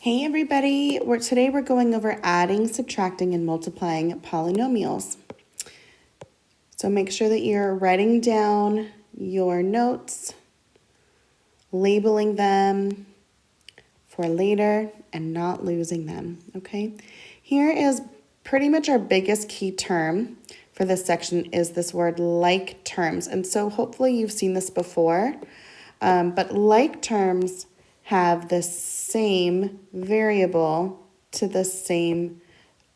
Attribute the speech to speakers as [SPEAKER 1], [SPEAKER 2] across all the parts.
[SPEAKER 1] Hey everybody, today we're going over adding, subtracting, and multiplying polynomials. So make sure that you're writing down your notes, labeling them for later, and not losing them, okay? Here is pretty much our biggest key term for this section is this word like terms. And so hopefully you've seen this before, but like terms have the same variable to the same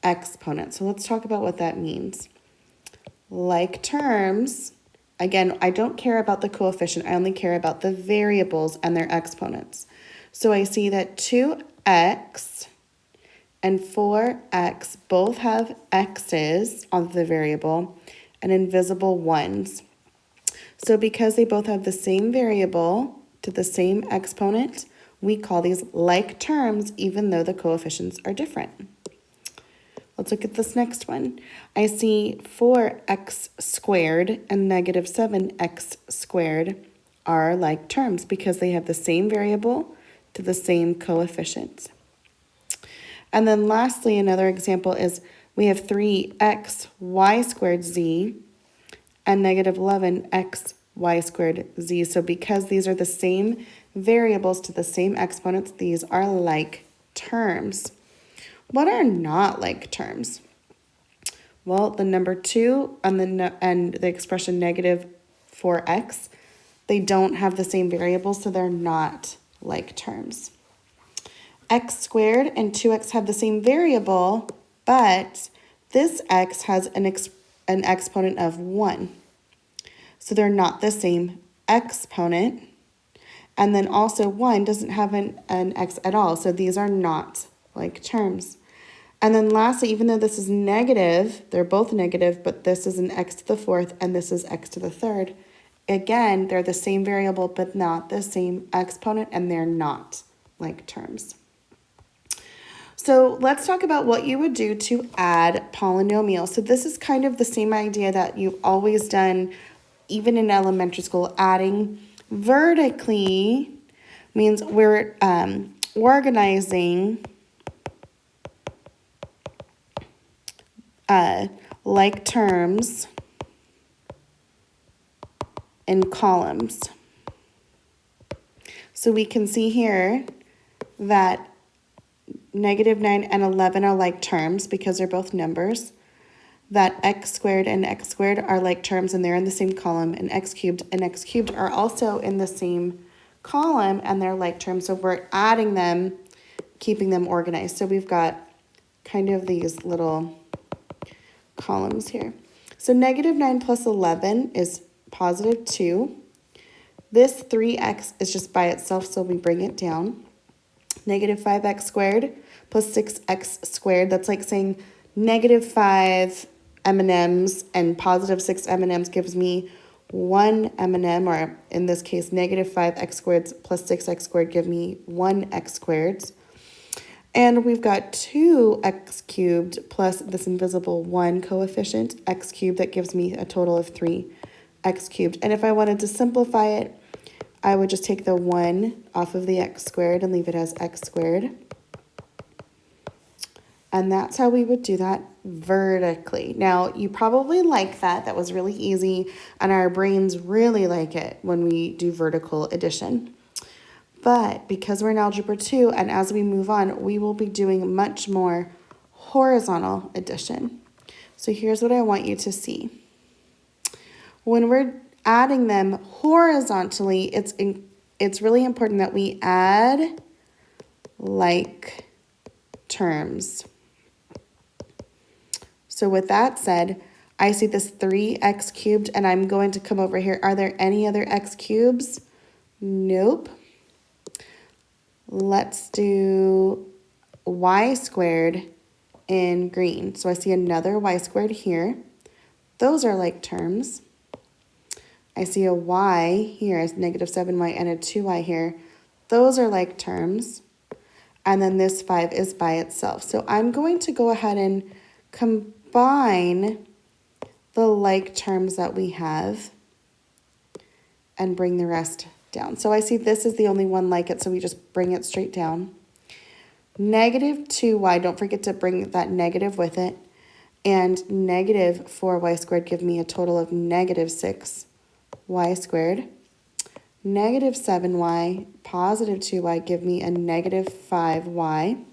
[SPEAKER 1] exponent. So let's talk about what that means. Like terms, again, I don't care about the coefficient. I only care about the variables and their exponents. So I see that 2x and 4x both have x's on the variable and invisible ones. So because they both have the same variable to the same exponent, we call these like terms even though the coefficients are different. Let's look at this next one. I see 4x squared and negative 7x squared are like terms because they have the same variable to the same coefficient. And then lastly, another example is we have 3x y squared z and negative 11x y squared z. So because these are the same variables to the same exponents, these are like terms. What are not like terms? Well, the number 2 and the expression negative 4x, they don't have the same variables, so they're not like terms. X squared and 2x have the same variable, but this x has an exponent of 1. So they're not the same exponent. And then also 1 doesn't have an x at all, so these are not like terms. And then lastly, even though this is negative, they're both negative, but this is an x to the fourth and this is x to the third. Again, they're the same variable, but not the same exponent, and they're not like terms. So let's talk about what you would do to add polynomials. So this is kind of the same idea that you've always done, even in elementary school. Adding vertically means we're organizing like terms in columns. So we can see here that negative 9 and 11 are like terms because they're both numbers. That x squared and x squared are like terms and they're in the same column, and x cubed are also in the same column and they're like terms. So we're adding them, keeping them organized. So we've got kind of these little columns here. So negative 9 plus 11 is positive 2. This 3x is just by itself, so we bring it down. Negative 5x squared plus 6x squared. That's like saying negative 5 M&Ms and positive 6 M&Ms gives me 1 M&M, or in this case, negative 5x squared plus 6x squared give me 1x squared. And we've got 2x cubed plus this invisible 1 coefficient, x cubed, that gives me a total of 3x cubed. And if I wanted to simplify it, I would just take the 1 off of the x squared and leave it as x squared. And that's how we would do that vertically. Now, you probably like that. That was really easy, and our brains really like it when we do vertical addition. But because we're in Algebra 2, and as we move on, we will be doing much more horizontal addition. So here's what I want you to see. When we're adding them horizontally, it's really important that we add like terms. So with that said, I see this 3x cubed, and I'm going to come over here. Are there any other x cubes? Nope. Let's do y squared in green. So I see another y squared here. Those are like terms. I see a y here as negative 7y and a 2y here. Those are like terms. And then this 5 is by itself. So I'm going to go ahead and combine the like terms that we have and bring the rest down. So I see this is the only one like it, so we just bring it straight down. Negative 2y, don't forget to bring that negative with it, and negative 4y squared give me a total of negative 6y squared. Negative 7y, positive 2y give me a negative 5y.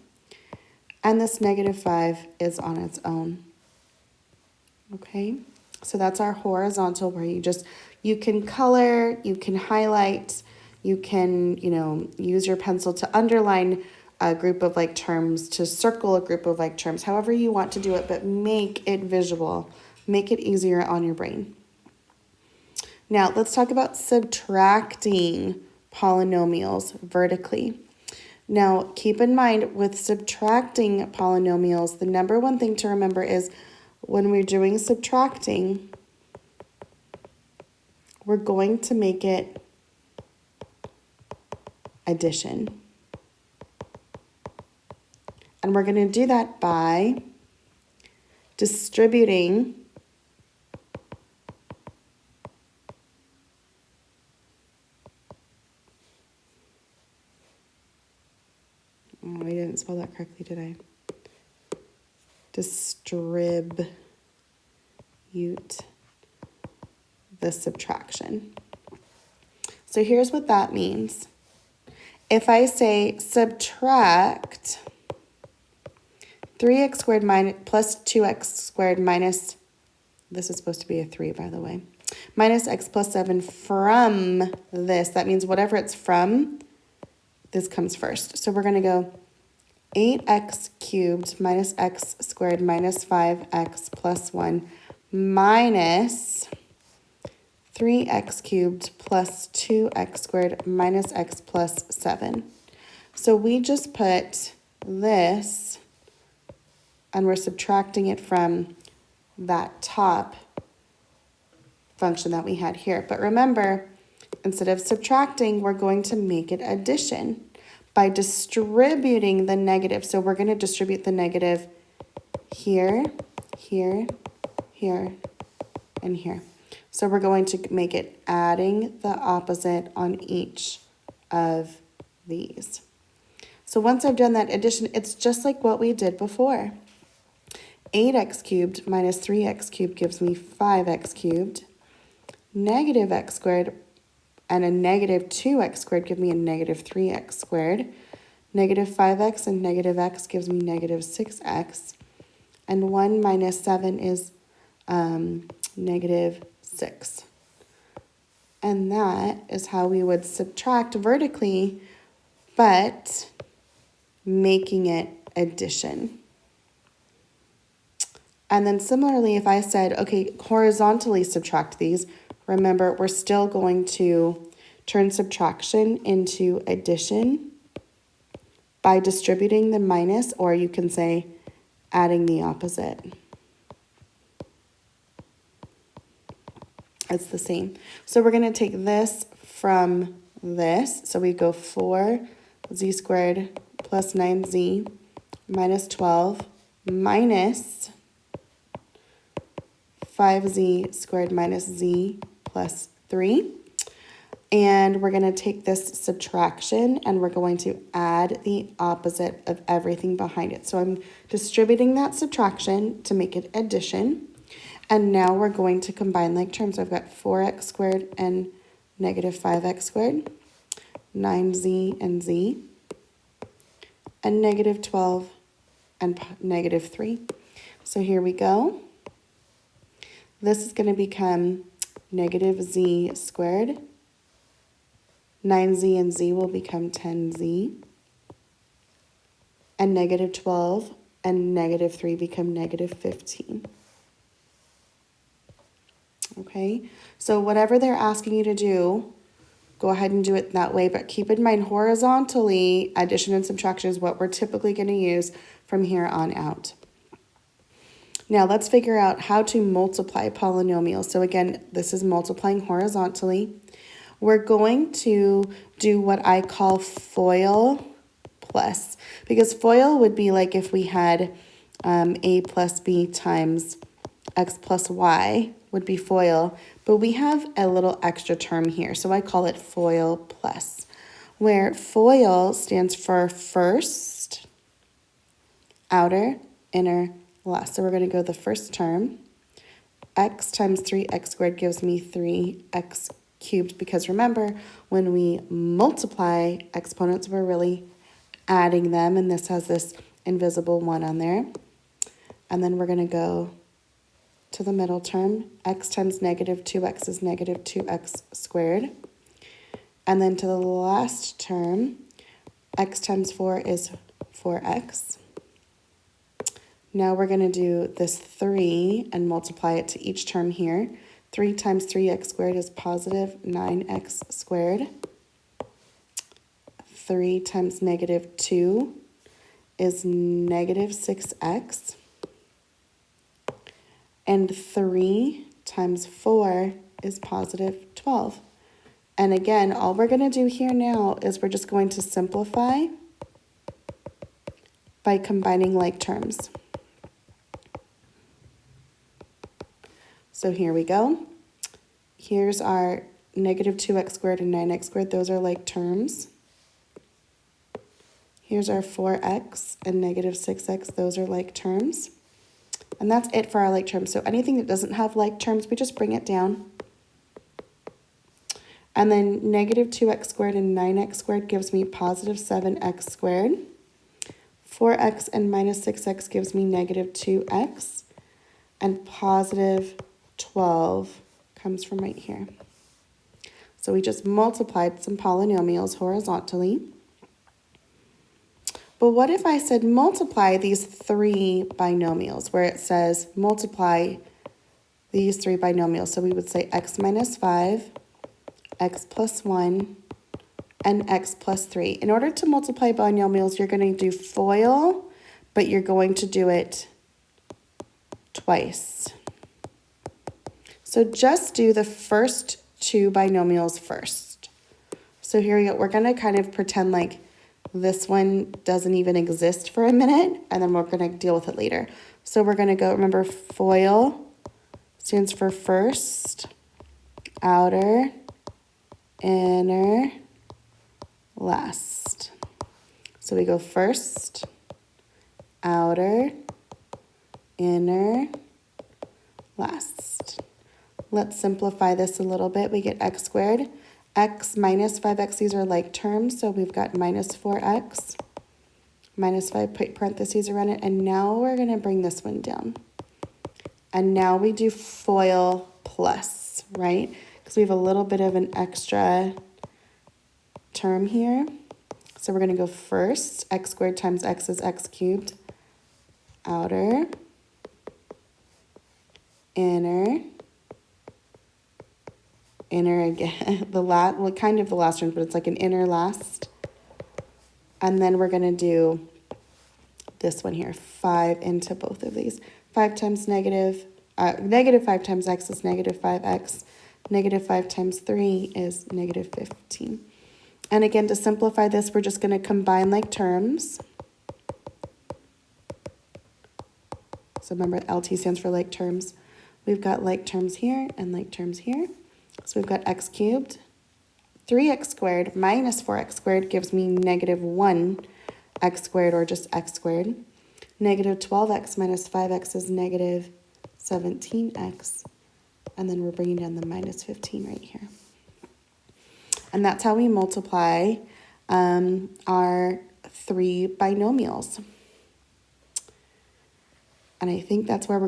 [SPEAKER 1] And this negative 5 is on its own. Okay, so that's our horizontal where you can color, you can highlight, you can, use your pencil to underline a group of like terms, to circle a group of like terms, however you want to do it, but make it visual, make it easier on your brain. Now let's talk about subtracting polynomials vertically. Now keep in mind with subtracting polynomials, the number one thing to remember is when we're doing subtracting, we're going to make it addition. And we're going to do that by distributing I didn't spell that correctly, did I? Distribute the subtraction. So here's what that means. If I say subtract 3x squared plus 2x squared minus, this is supposed to be a 3, by the way, minus x plus 7 from this, that means whatever it's from, this comes first. So we're going to go 8x cubed minus x squared minus 5x plus 1 minus 3x cubed plus 2x squared minus x plus 7. So we just put this, and we're subtracting it from that top function that we had here. But remember, instead of subtracting, we're going to make it addition by distributing the negative. So we're going to distribute the negative here, here, here, and here. So we're going to make it adding the opposite on each of these. So once I've done that addition, it's just like what we did before. 8x cubed minus 3x cubed gives me 5x cubed. Negative x squared and a negative 2x squared give me a negative 3x squared. Negative 5x and negative x gives me negative 6x. And 1 minus 7 is negative 6. And that is how we would subtract vertically, but making it addition. And then similarly, if I said, okay, horizontally subtract these, remember, we're still going to turn subtraction into addition by distributing the minus, or you can say adding the opposite. It's the same. So we're going to take this from this. So we go 4z squared plus 9z minus 12 minus 5z squared minus z plus 3. And we're going to take this subtraction and we're going to add the opposite of everything behind it. So I'm distributing that subtraction to make it addition. And now we're going to combine like terms. I've got 4x squared and negative 5x squared, 9z and z, and negative 12 and negative 3. So here we go. This is going to become negative z squared. 9z and z will become 10z. And negative 12 and negative 3 become negative 15. Okay, so whatever they're asking you to do, go ahead and do it that way. But keep in mind, horizontally, addition and subtraction is what we're typically going to use from here on out. Now let's figure out how to multiply polynomials. So again, this is multiplying horizontally. We're going to do what I call FOIL plus, because FOIL would be like if we had a plus b times x plus y would be FOIL, but we have a little extra term here, so I call it FOIL plus, where FOIL stands for first outer, inner, last. So we're going to go the first term. X times 3x squared gives me 3x cubed, because remember, when we multiply exponents, we're really adding them, and this has this invisible 1 on there. And then we're going to go to the middle term. X times negative 2x is negative 2x squared. And then to the last term, x times 4 is 4x. Now we're going to do this 3 and multiply it to each term here. 3 times 3x squared is positive 9x squared. 3 times negative 2 is negative 6x. And 3 times 4 is positive 12. And again, all we're going to do here now is we're just going to simplify by combining like terms. So here we go. Here's our negative 2x squared and 9x squared. Those are like terms. Here's our 4x and negative 6x. Those are like terms. And that's it for our like terms. So anything that doesn't have like terms, we just bring it down. And then negative 2x squared and 9x squared gives me positive 7x squared. 4x and minus 6x gives me negative 2x. And positive 12 comes from right here. So we just multiplied some polynomials horizontally. But what if I said multiply these 3 binomials, where it says multiply these 3 binomials? So we would say x minus 5, x plus 1, and x plus 3. In order to multiply binomials, you're going to do FOIL, but you're going to do it twice. So just do the first 2 binomials first. So here we go. We're going to kind of pretend like this one doesn't even exist for a minute, and then we're going to deal with it later. So we're going to go, remember, FOIL stands for first, outer, inner, last. So we go first, outer, inner, last. Let's simplify this a little bit. We get x squared. X minus 5x, these are like terms, so we've got minus 4x, minus 5, put parentheses around it, and now we're going to bring this one down. And now we do FOIL plus, right? Because we have a little bit of an extra term here. So we're going to go first, x squared times x is x cubed, outer, inner again, well, kind of the last term, but it's like an inner last. And then we're going to do this one here, 5 into both of these. 5 times negative 5 times x is negative 5x. Negative 5 times 3 is negative 15. And again, to simplify this, we're just going to combine like terms. So remember, LT stands for like terms. We've got like terms here and like terms here. So we've got x cubed. 3x squared minus 4x squared gives me negative 1x squared, or just x squared. Negative 12x minus 5x is negative 17x. And then we're bringing down the minus 15 right here. And that's how we multiply our 3 binomials. And I think that's where we're